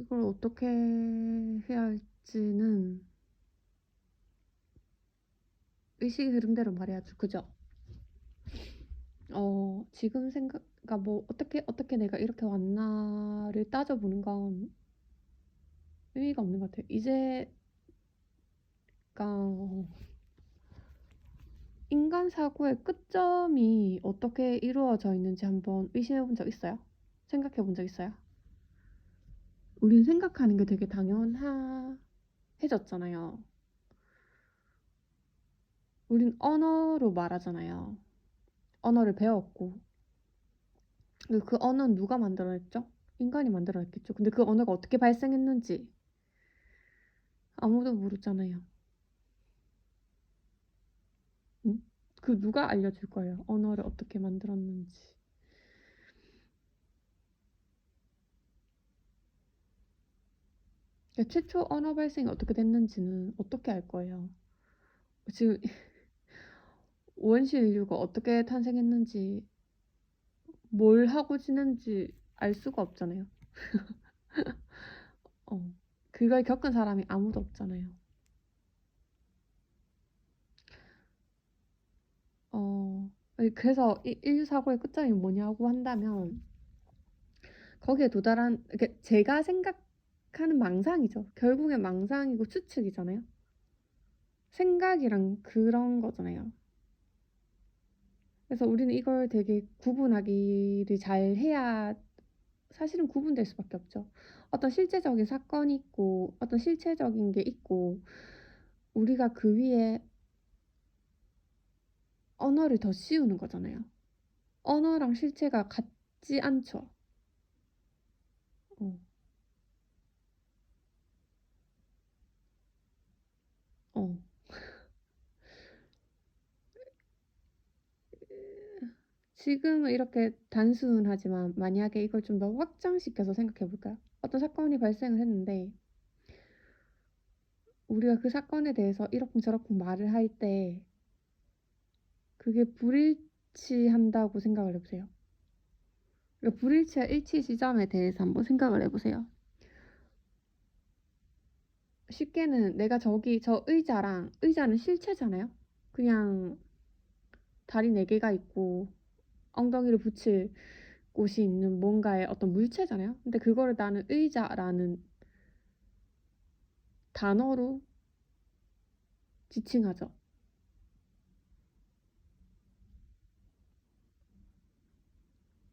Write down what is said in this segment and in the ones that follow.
이걸 어떻게 해야 할지는 의식의 흐름대로 말해야죠. 그죠? 지금 그러니까 뭐 어떻게 내가 이렇게 왔나를 따져보는 건 의미가 없는 것 같아요. 이제, 그러니까 인간 사고의 끝점이 어떻게 이루어져 있는지 한번 의심해 본 적 있어요? 생각해 본 적 있어요? 우린 생각하는 게 되게 당연해졌잖아요. 우린 언어로 말하잖아요. 언어를 배웠고. 그 언어는 누가 만들어냈죠? 인간이 만들어냈겠죠. 근데 그 언어가 어떻게 발생했는지 아무도 모르잖아요. 응? 그 누가 알려줄 거예요. 언어를 어떻게 만들었는지. 그러니까 최초 언어 발생이 어떻게 됐는지는 어떻게 알 거예요. 지금 원시 인류가 어떻게 탄생했는지, 뭘 하고 지낸지 알 수가 없잖아요. 어, 그걸 겪은 사람이 아무도 없잖아요. 그래서 인류 사고의 끝점이 뭐냐고 한다면 거기에 도달한, 제가 생각하는 망상이죠. 결국엔 망상이고 추측이잖아요. 생각이랑 그런 거잖아요. 그래서 우리는 이걸 되게 구분하기를 잘 해야 사실은 구분될 수밖에 없죠. 어떤 실제적인 사건이 있고 어떤 실체적인 게 있고 우리가 그 위에 언어를 더 씌우는 거잖아요. 언어랑 실체가 같지 않죠. 어, 어. 지금은 이렇게 단순하지만 만약에 이걸 좀 더 확장시켜서 생각해 볼까요? 어떤 사건이 발생을 했는데 우리가 그 사건에 대해서 이러쿵저러쿵 말을 할 때 그게 불일치한다고 생각을 해보세요. 그러니까 불일치와 일치 지점에 대해서 한번 생각을 해보세요. 쉽게는 내가 저 의자는 실체잖아요. 그냥 다리 4개가 있고 엉덩이를 붙일 곳이 있는 뭔가의 어떤 물체잖아요. 근데 그거를 나는 의자라는 단어로 지칭하죠.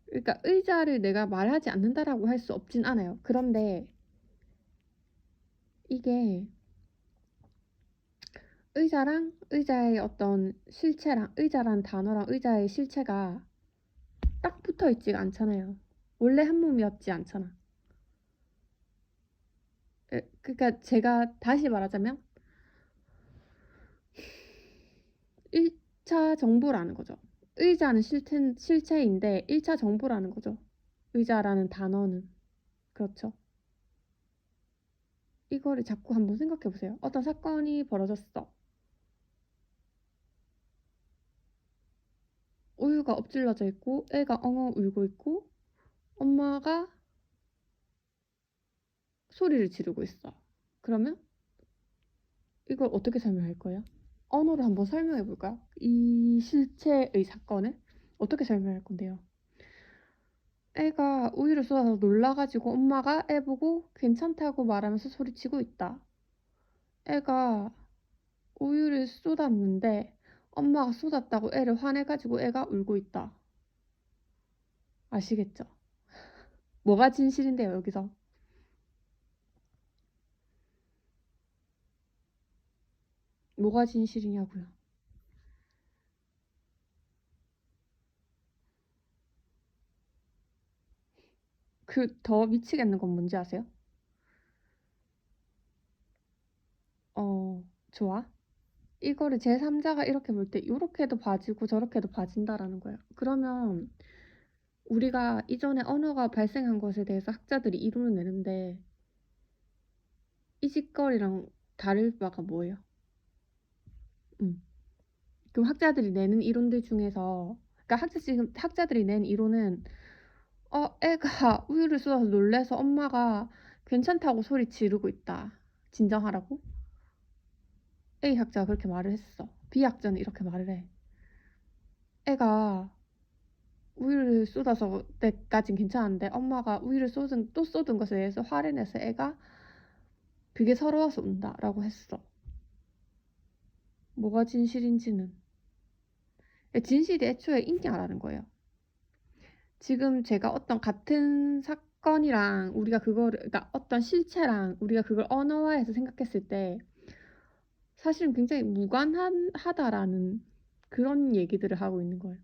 그러니까 의자를 내가 말하지 않는다라고 할 수 없진 않아요. 그런데 이게 의자랑 의자의 어떤 실체랑 의자란 단어랑 의자의 실체가 딱 붙어 있지가 않잖아요. 원래 한 몸이었지 않잖아. 그러니까 제가 다시 말하자면 1차 정보라는 거죠. 의자는 실체인데 1차 정보라는 거죠. 의자라는 단어는. 그렇죠. 이거를 자꾸 한번 생각해 보세요. 어떤 사건이 벌어졌어. 우유가 엎질러져 있고 애가 엉엉 울고 있고 엄마가 소리를 지르고 있어. 그러면 이걸 어떻게 설명할 거예요? 언어로 한번 설명해 볼까요? 이 실체의 사건을 어떻게 설명할 건데요? 애가 우유를 쏟아서 놀라가지고 엄마가 애 보고 괜찮다고 말하면서 소리치고 있다. 애가 우유를 쏟았는데 엄마가 쏟았다고 애를 화내가지고 애가 울고 있다. 아시겠죠? 뭐가 진실인데요, 여기서? 뭐가 진실이냐고요. 그 더 미치겠는 건 뭔지 아세요? 좋아. 이거를 제3자가 이렇게 볼 때 이렇게도 봐지고 저렇게도 봐진다라는 거예요. 그러면 우리가 이전에 언어가 발생한 것에 대해서 학자들이 이론을 내는데 이 짓거리랑 다를 바가 뭐예요? 음. 그 학자들이 내는 이론들 중에서 그러니까 지금 학자들이 낸 이론은 애가 우유를 쏟아서 놀래서 엄마가 괜찮다고 소리 지르고 있다. 진정하라고? A 학자가 그렇게 말을 했어. B 학자는 이렇게 말을 해. 애가 우유를 쏟아서 때까진 괜찮은데 엄마가 우유를 또 쏟은 것에 대해서 화를 내서 애가 그게 서러워서 운다라고 했어. 뭐가 진실인지는. 진실이 애초에 있냐라는 거예요. 지금 제가 어떤 같은 사건이랑 우리가 그거를, 그러니까 어떤 실체랑 우리가 그걸 언어화해서 생각했을 때 사실은 굉장히 무관하다라는 그런 얘기들을 하고 있는 거예요.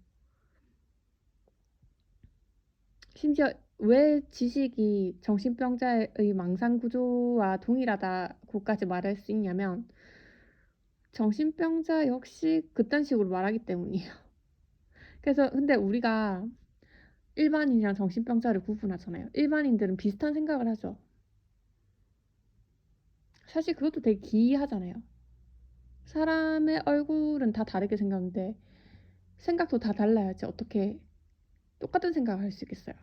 심지어 왜 지식이 정신병자의 망상 구조와 동일하다고까지 말할 수 있냐면 정신병자 역시 그딴 식으로 말하기 때문이에요. 그래서 근데 우리가 일반인이랑 정신병자를 구분하잖아요. 일반인들은 비슷한 생각을 하죠. 사실 그것도 되게 기이하잖아요. 사람의 얼굴은 다 다르게 생겼는데 생각도 다 달라야지 어떻게 똑같은 생각을 할 수 있겠어요.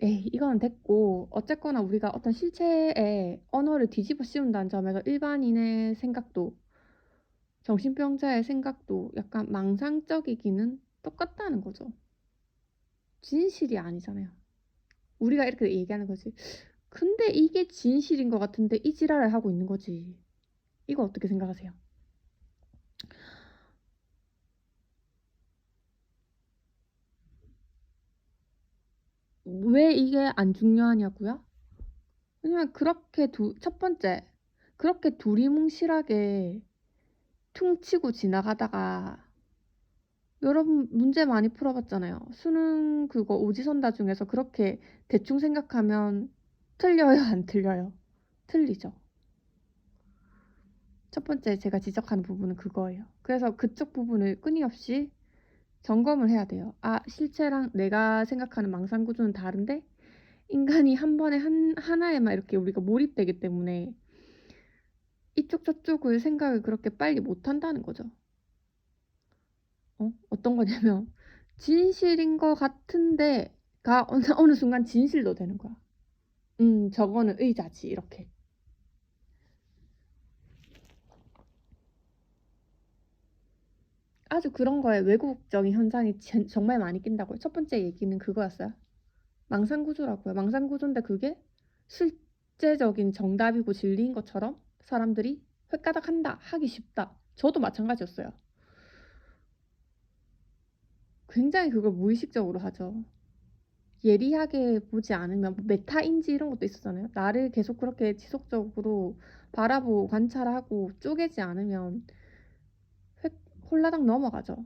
에이, 이거는 됐고 어쨌거나 우리가 어떤 실체의 언어를 뒤집어 씌운다는 점에서 일반인의 생각도 정신병자의 생각도 약간 망상적이기는 똑같다는 거죠. 진실이 아니잖아요. 우리가 이렇게 얘기하는 거지. 근데 이게 진실인 것 같은데 이 지랄을 하고 있는 거지. 이거 어떻게 생각하세요? 왜 이게 안 중요하냐고요? 왜냐면 첫 번째, 그렇게 두리뭉실하게 퉁치고 지나가다가 여러분 문제 많이 풀어봤잖아요. 수능 그거 오지선다 중에서 그렇게 대충 생각하면 틀려요, 안 틀려요? 틀리죠. 첫 번째 제가 지적하는 부분은 그거예요. 그래서 그쪽 부분을 끊임없이 점검을 해야 돼요. 아, 실체랑 내가 생각하는 망상 구조는 다른데 인간이 한 번에 하나에만 이렇게 우리가 몰입되기 때문에 이쪽 저쪽을 생각을 그렇게 빨리 못 한다는 거죠. 어떤 거냐면 진실인 것 같은데가 어느 순간 진실도 되는 거야. 저거는 의자지 이렇게. 아주 그런 거에 외국적인 현상이 정말 많이 낀다고요. 첫 번째 얘기는 그거였어요. 망상구조라고요. 망상구조인데 그게 실제적인 정답이고 진리인 것처럼 사람들이 획가닥 한다, 하기 쉽다. 저도 마찬가지였어요. 굉장히 그걸 무의식적으로 하죠. 예리하게 보지 않으면 뭐 메타인지 이런 것도 있었잖아요. 나를 계속 그렇게 지속적으로 바라보고 관찰하고 쪼개지 않으면 획 홀라당 넘어가죠.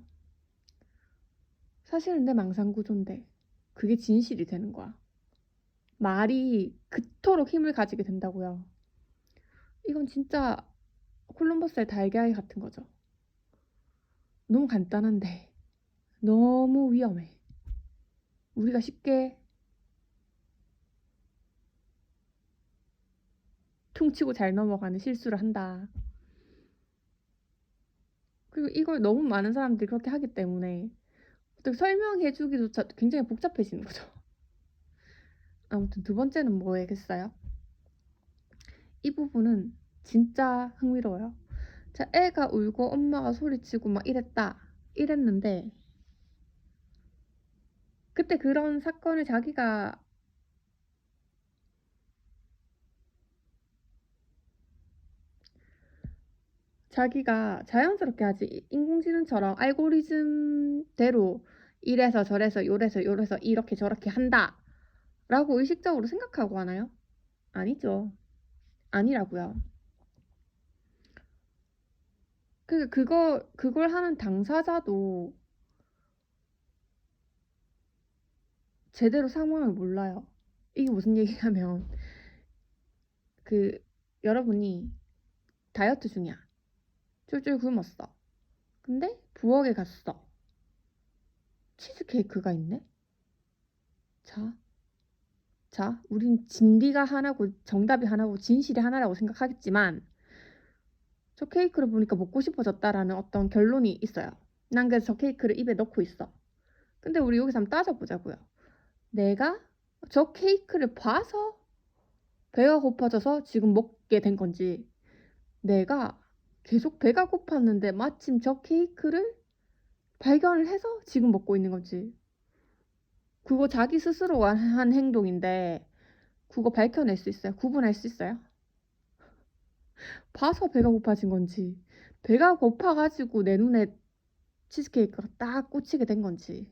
사실은 내 망상구조인데 그게 진실이 되는 거야. 말이 그토록 힘을 가지게 된다고요. 이건 진짜 콜럼버스의 달걀 같은 거죠. 너무 간단한데 너무 위험해. 우리가 쉽게 퉁치고 잘 넘어가는 실수를 한다. 그리고 이걸 너무 많은 사람들이 그렇게 하기 때문에 어떻게 설명해주기조차 굉장히 복잡해지는 거죠. 아무튼 두 번째는 뭐겠어요? 이 부분은 진짜 흥미로워요. 자, 애가 울고 엄마가 소리치고 막 이랬는데 그때 그런 사건을 자기가 자연스럽게 하지. 인공지능처럼 알고리즘대로 이래서 저래서 요래서 이렇게 저렇게 한다 라고 의식적으로 생각하고 하나요? 아니죠. 아니라고요. 그걸 하는 당사자도 제대로 상황을 몰라요. 이게 무슨 얘기냐면 그 여러분이 다이어트 중이야. 쫄쫄 굶었어. 근데 부엌에 갔어. 치즈케이크가 있네? 우린 진리가 하나고 정답이 하나고 진실이 하나라고 생각하겠지만 저 케이크를 보니까 먹고 싶어졌다라는 어떤 결론이 있어요. 난 그래서 저 케이크를 입에 넣고 있어. 근데 우리 여기서 한번 따져보자고요. 내가 저 케이크를 봐서 배가 고파져서 지금 먹게 된 건지, 내가 계속 배가 고팠는데 마침 저 케이크를 발견을 해서 지금 먹고 있는 건지. 그거 자기 스스로가 한 행동인데 그거 밝혀낼 수 있어요? 구분할 수 있어요? 봐서 배가 고파진 건지, 배가 고파가지고 내 눈에 치즈케이크가 딱 꽂히게 된 건지,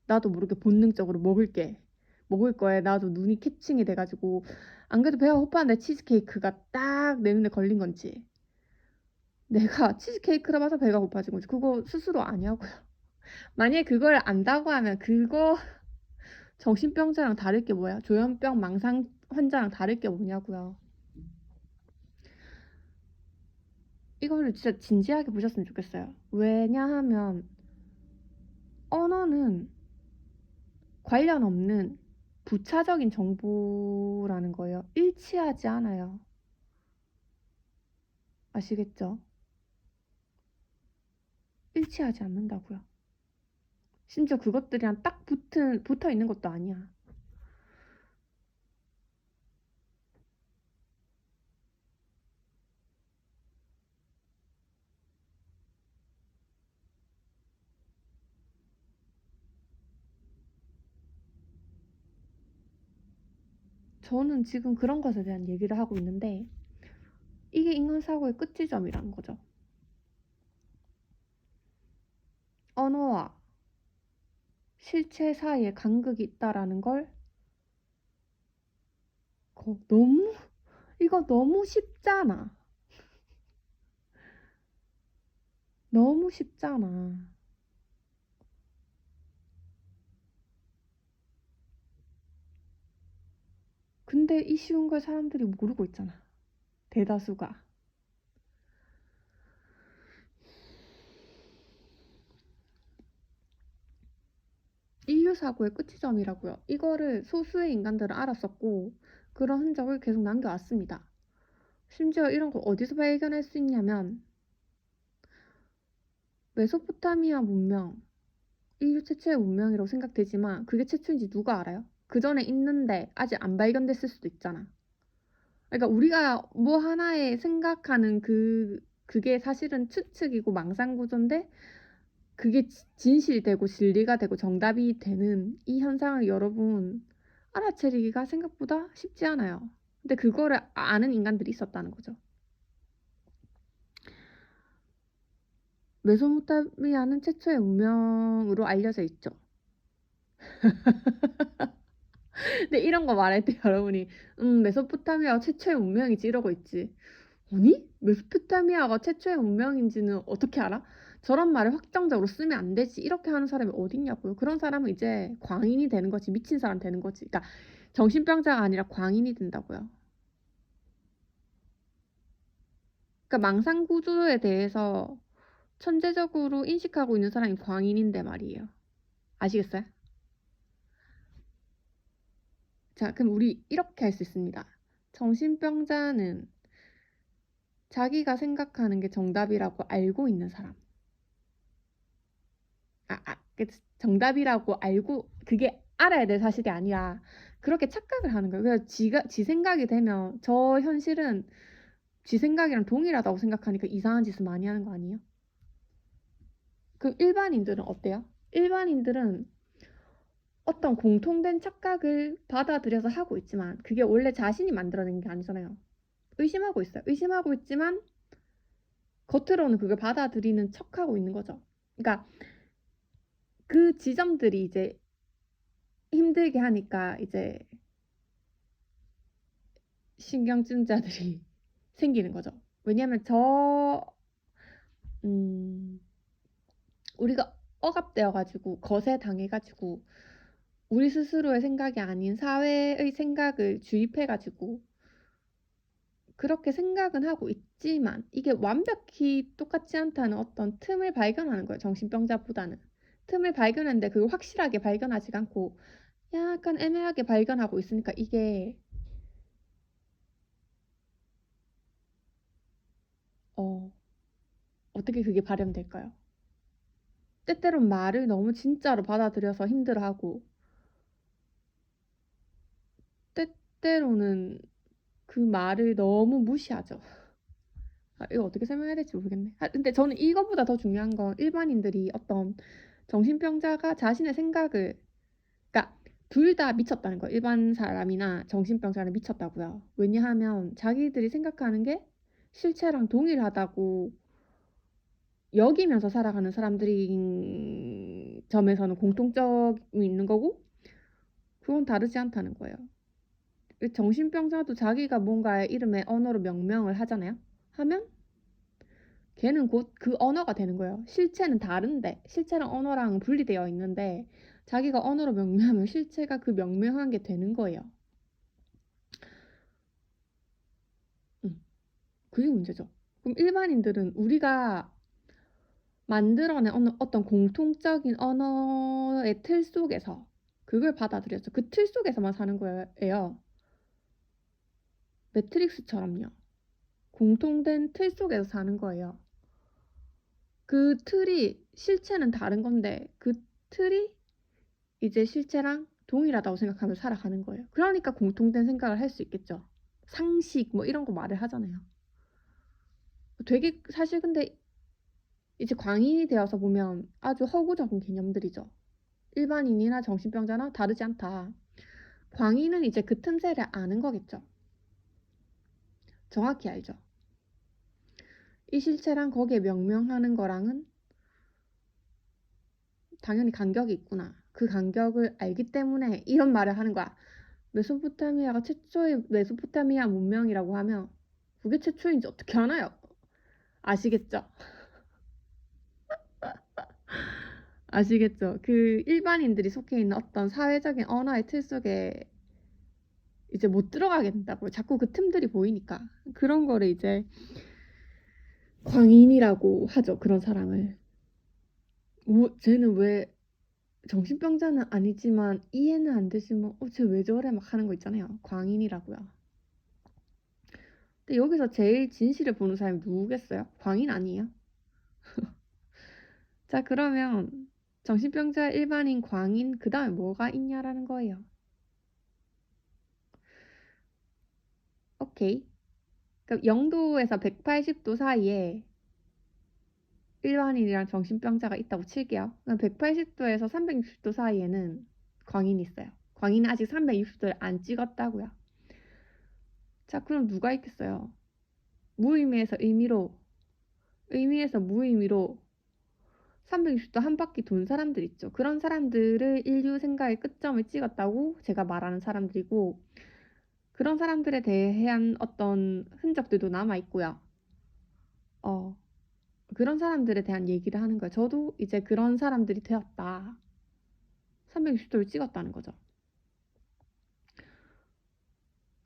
나도 모르게 본능적으로 먹을 거에 나도 눈이 캐칭이 돼가지고 안 그래도 배가 고팠는데 치즈케이크가 딱 내 눈에 걸린 건지, 내가 치즈케이크를 봐서 배가 고파진 건지, 그거 스스로 아니하고요. 만약에 그걸 안다고 하면 그거 정신병자랑 다를 게 뭐야? 조현병 망상 환자랑 다를 게 뭐냐고요. 이거를 진짜 진지하게 보셨으면 좋겠어요. 왜냐하면 언어는 관련 없는 부차적인 정보라는 거예요. 일치하지 않아요. 아시겠죠? 일치하지 않는다고요. 심지어 그것들이랑 딱 붙어 있는 것도 아니야. 저는 지금 그런 것에 대한 얘기를 하고 있는데 이게 인간 사고의 끝지점이라는 거죠. 언어와 실체 사이에 간극이 있다라는 걸 너무 이거 너무 쉽잖아. 너무 쉽잖아. 근데 이 쉬운 걸 사람들이 모르고 있잖아. 대다수가. 인류 사고의 끝지점이라고요. 이거를 소수의 인간들은 알았었고 그런 흔적을 계속 남겨왔습니다. 심지어 이런 걸 어디서 발견할 수 있냐면 메소포타미아 문명, 인류 최초의 문명이라고 생각되지만 그게 최초인지 누가 알아요? 그 전에 있는데 아직 안 발견됐을 수도 있잖아. 그러니까 우리가 뭐 하나에 생각하는 그게 사실은 추측이고 망상 구조인데 그게 진실이 되고 진리가 되고 정답이 되는 이 현상을 여러분 알아채리기가 생각보다 쉽지 않아요. 근데 그거를 아는 인간들이 있었다는 거죠. 메소포타미아는 최초의 문명으로 알려져 있죠. 근데 이런 거 말할 때 여러분이 메소포타미아가 최초의 문명이지 이러고 있지. 아니? 메소포타미아가 최초의 문명인지는 어떻게 알아? 저런 말을 확정적으로 쓰면 안 되지. 이렇게 하는 사람이 어딨냐고요. 그런 사람은 이제 광인이 되는 거지. 미친 사람 되는 거지. 그러니까 정신병자가 아니라 광인이 된다고요. 그러니까 망상 구조에 대해서 천재적으로 인식하고 있는 사람이 광인인데 말이에요. 아시겠어요? 자, 그럼 우리 이렇게 할 수 있습니다. 정신병자는 자기가 생각하는 게 정답이라고 알고 있는 사람. 정답이라고 알고 그게 알아야 될 사실이 아니라 그렇게 착각을 하는 거예요. 그래서 지 생각이 되면 저 현실은 지 생각이랑 동일하다고 생각하니까 이상한 짓을 많이 하는 거 아니에요? 그럼 일반인들은 어때요? 일반인들은 어떤 공통된 착각을 받아들여서 하고 있지만 그게 원래 자신이 만들어낸 게 아니잖아요. 의심하고 있어요. 의심하고 있지만 겉으로는 그걸 받아들이는 척하고 있는 거죠. 그러니까 그 지점들이 이제 힘들게 하니까 이제 신경증자들이 생기는 거죠. 왜냐하면 음, 우리가 억압되어가지고 거세당해가지고 우리 스스로의 생각이 아닌 사회의 생각을 주입해가지고 그렇게 생각은 하고 있지만 이게 완벽히 똑같지 않다는 어떤 틈을 발견하는 거예요. 정신병자보다는. 틈을 발견했는데 그걸 확실하게 발견하지 않고 약간 애매하게 발견하고 있으니까 이게 어, 어떻게 그게 발현될까요? 때때론 말을 너무 진짜로 받아들여서 힘들어하고 때때로는 그 말을 너무 무시하죠. 이거 어떻게 설명해야 될지 모르겠네. 근데 저는 이것보다 더 중요한 건 일반인들이 어떤 정신병자가 자신의 생각을, 그러니까 둘 다 미쳤다는 거예요. 일반 사람이나 정신병자는 미쳤다고요. 왜냐하면 자기들이 생각하는 게 실체랑 동일하다고 여기면서 살아가는 사람들인 점에서는 공통점이 있는 거고, 그건 다르지 않다는 거예요. 정신병자도 자기가 뭔가의 이름에 언어로 명명을 하잖아요. 하면 걔는 곧 그 언어가 되는 거예요. 실체는 다른데, 실체랑 언어랑 분리되어 있는데 자기가 언어로 명명하면 실체가 그 명명한 게 되는 거예요. 그게 문제죠. 그럼 일반인들은 우리가 만들어낸 어떤 공통적인 언어의 틀 속에서 그걸 받아들였죠. 그 틀 속에서만 사는 거예요. 매트릭스처럼요. 공통된 틀 속에서 사는 거예요. 그 틀이 실체는 다른 건데 그 틀이 이제 실체랑 동일하다고 생각하면서 살아가는 거예요. 그러니까 공통된 생각을 할 수 있겠죠. 상식 뭐 이런 거 말을 하잖아요. 되게 사실 근데 이제 광인이 되어서 보면 아주 허구적인 개념들이죠. 일반인이나 정신병자나 다르지 않다. 광인은 이제 그 틈새를 아는 거겠죠. 정확히 알죠. 이 실체랑 거기에 명명하는 거랑은 당연히 간격이 있구나. 그 간격을 알기 때문에 이런 말을 하는 거야. 메소포타미아가 최초의 메소포타미아 문명이라고 하면 그게 최초인지 어떻게 하나요? 아시겠죠? 아시겠죠? 그 일반인들이 속해 있는 어떤 사회적인 언어의 틀 속에 이제 못 들어가게 된다고요. 자꾸 그 틈들이 보이니까. 그런 거를 이제 광인이라고 하죠. 그런 사람을. 쟤는 왜 정신병자는 아니지만 이해는 안 되지만 쟤 왜 저래 막 하는 거 있잖아요. 광인이라고요. 근데 여기서 제일 진실을 보는 사람이 누구겠어요? 광인 아니에요? 자, 그러면 정신병자, 일반인, 광인, 그 다음에 뭐가 있냐라는 거예요. 오케이. 그럼 0도에서 180도 사이에 일반인이랑 정신병자가 있다고 칠게요. 그럼 180도에서 360도 사이에는 광인이 있어요. 광인은 아직 360도를 안 찍었다고요. 자, 그럼 누가 있겠어요? 무의미에서 의미로, 의미에서 무의미로 360도 한 바퀴 돈 사람들 있죠. 그런 사람들을 인류 생각의 끝점을 찍었다고 제가 말하는 사람들이고, 그런 사람들에 대한 어떤 흔적들도 남아 있고요. 그런 사람들에 대한 얘기를 하는 거예요. 저도 이제 그런 사람들이 되었다. 360도를 찍었다는 거죠.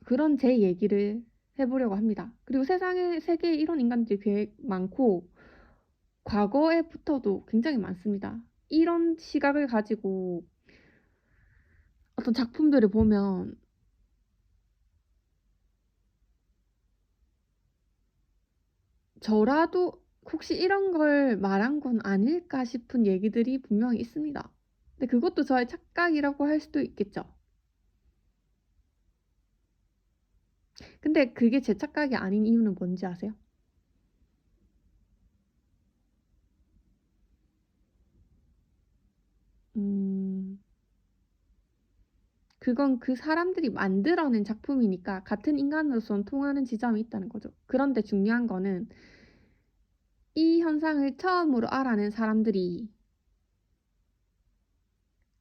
그런 제 얘기를 해보려고 합니다. 그리고 세계에 이런 인간들이 꽤 많고 과거에부터도 굉장히 많습니다. 이런 시각을 가지고 어떤 작품들을 보면 저라도 혹시 이런 걸 말한 건 아닐까 싶은 얘기들이 분명히 있습니다. 근데 그것도 저의 착각이라고 할 수도 있겠죠. 근데 그게 제 착각이 아닌 이유는 뭔지 아세요? 그건 그 사람들이 만들어낸 작품이니까 같은 인간으로서는 통하는 지점이 있다는 거죠. 그런데 중요한 거는 이 현상을 처음으로 알아낸 사람들이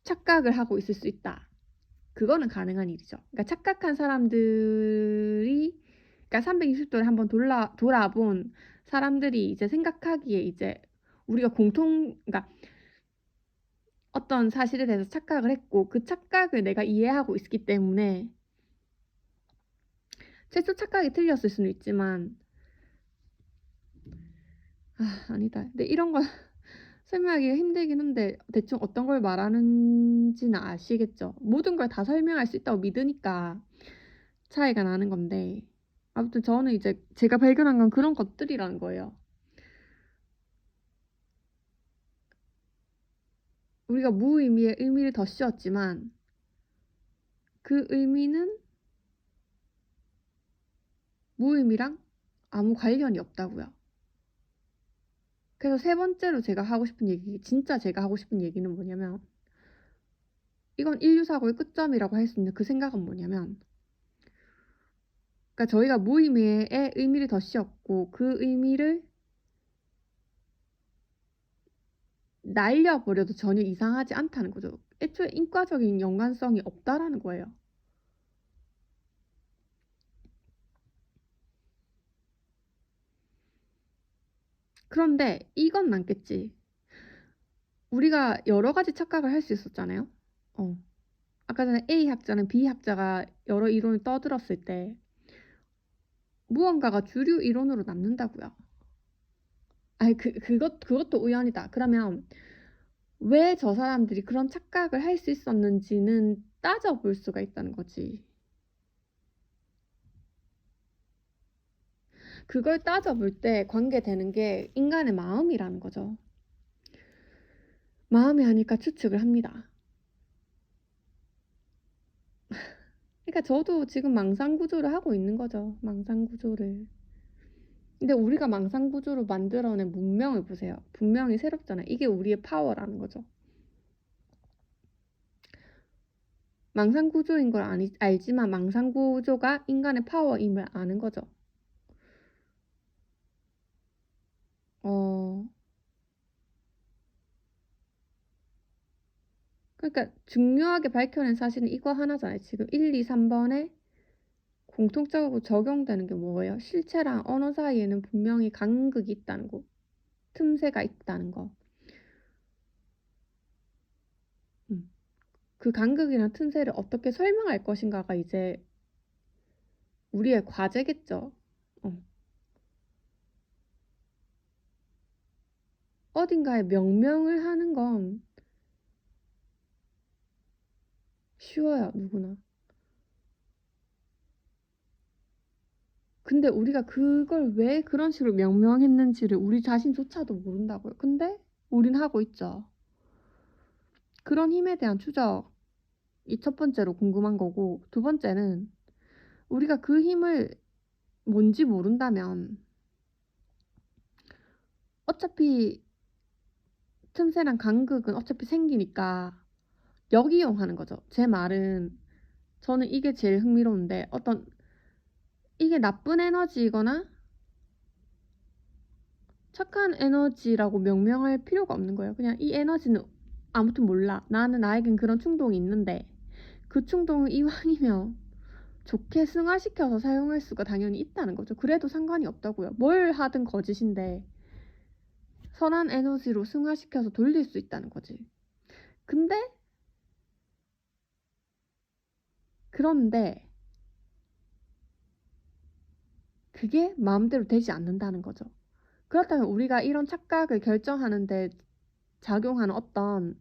착각을 하고 있을 수 있다. 그거는 가능한 일이죠. 그러니까 착각한 사람들이, 그러니까 360도를 한번 돌아본 사람들이 이제 생각하기에 이제 우리가 그러니까 어떤 사실에 대해서 착각을 했고 그 착각을 내가 이해하고 있기 때문에 최초 착각이 틀렸을 수는 있지만 아니다. 근데 이런 거 설명하기가 힘들긴 한데 대충 어떤 걸 말하는지는 아시겠죠? 모든 걸 다 설명할 수 있다고 믿으니까 차이가 나는 건데 아무튼 저는 이제 제가 발견한 건 그런 것들이라는 거예요. 우리가 무의미의 의미를 더 씌웠지만 그 의미는 무의미랑 아무 관련이 없다고요. 그래서 세 번째로 제가 하고 싶은 얘기, 진짜 제가 하고 싶은 얘기는 뭐냐면, 이건 인류사고의 끝점이라고 할 수 있는 그 생각은 뭐냐면, 그러니까 저희가 무의미의 의미를 더 씌웠고 그 의미를 날려버려도 전혀 이상하지 않다는 거죠. 애초에 인과적인 연관성이 없다라는 거예요. 그런데 이건 남겠지. 우리가 여러 가지 착각을 할 수 있었잖아요. 아까 전에 A 학자는 B 학자가 여러 이론을 떠들었을 때 무언가가 주류 이론으로 남는다고요. 아니 그것도 우연이다. 그러면 왜 저 사람들이 그런 착각을 할 수 있었는지는 따져볼 수가 있다는 거지. 그걸 따져볼 때 관계되는 게 인간의 마음이라는 거죠. 마음이 하니까 추측을 합니다. 그러니까 저도 지금 망상구조를 하고 있는 거죠. 망상구조를. 근데 우리가 망상구조로 만들어낸 문명을 보세요. 분명히 새롭잖아요. 이게 우리의 파워라는 거죠. 망상구조인 걸 알지만 망상구조가 인간의 파워임을 아는 거죠. 그러니까 중요하게 밝혀낸 사실은 이거 하나잖아요. 지금 1, 2, 3번에 공통적으로 적용되는 게 뭐예요? 실체랑 언어 사이에는 분명히 간극이 있다는 거. 틈새가 있다는 거. 그 간극이나 틈새를 어떻게 설명할 것인가가 이제 우리의 과제겠죠. 어딘가에 명명을 하는 건 쉬워요, 누구나. 근데 우리가 그걸 왜 그런 식으로 명명했는지를 우리 자신조차도 모른다고요. 근데 우린 하고 있죠. 그런 힘에 대한 추적이 첫 번째로 궁금한 거고, 두 번째는 우리가 그 힘을 뭔지 모른다면 어차피 틈새랑 간극은 어차피 생기니까 역이용하는 거죠. 제 말은 저는 이게 제일 흥미로운데 이게 나쁜 에너지이거나 착한 에너지라고 명명할 필요가 없는 거예요. 그냥 이 에너지는 아무튼 몰라. 나에겐 그런 충동이 있는데 그 충동을 이왕이면 좋게 승화시켜서 사용할 수가 당연히 있다는 거죠. 그래도 상관이 없다고요. 뭘 하든 거짓인데 선한 에너지로 승화시켜서 돌릴 수 있다는 거지. 그런데 그게 마음대로 되지 않는다는 거죠. 그렇다면 우리가 이런 착각을 결정하는데 작용하는 어떤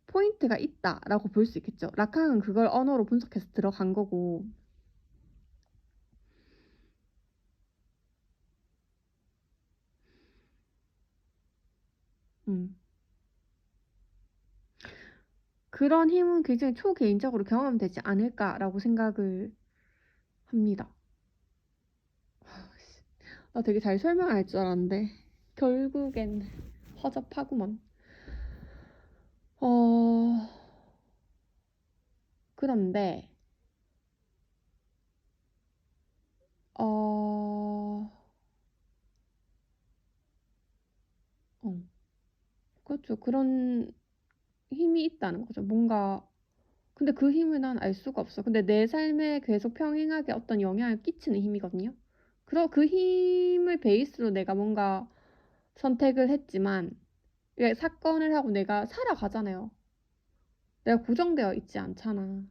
포인트가 있다라고 볼 수 있겠죠. 라캉은 그걸 언어로 분석해서 들어간 거고. 그런 힘은 굉장히 초개인적으로 경험되지 않을까라고 생각을 합니다. 나 되게 잘 설명할 줄 알았는데 결국엔 허접하구먼. 그런데 그렇죠. 그런 힘이 있다는 거죠. 뭔가 근데 그 힘을 난 알 수가 없어. 근데 내 삶에 계속 평행하게 어떤 영향을 끼치는 힘이거든요. 그 힘을 베이스로 내가 뭔가 선택을 했지만 사건을 하고 내가 살아가잖아요. 내가 고정되어 있지 않잖아.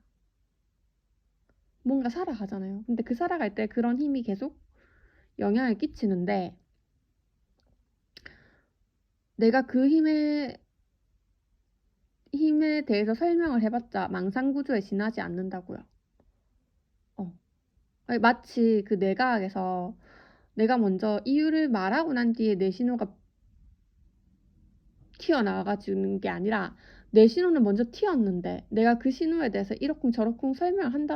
뭔가 살아가잖아요. 근데 그 살아갈 때 그런 힘이 계속 영향을 끼치는데 내가 그 힘에 대해서 설명을 해봤자 망상구조에 지나지 않는다고요. 아니, 마치 그 내가 먼저 이유를 말하고 난 뒤에 내 신호가 튀어나와 가지는 게 아니라 내 신호는 먼저 튀었는데 내가 그 신호에 대해서 이러쿵 저러쿵 설명을 한다라는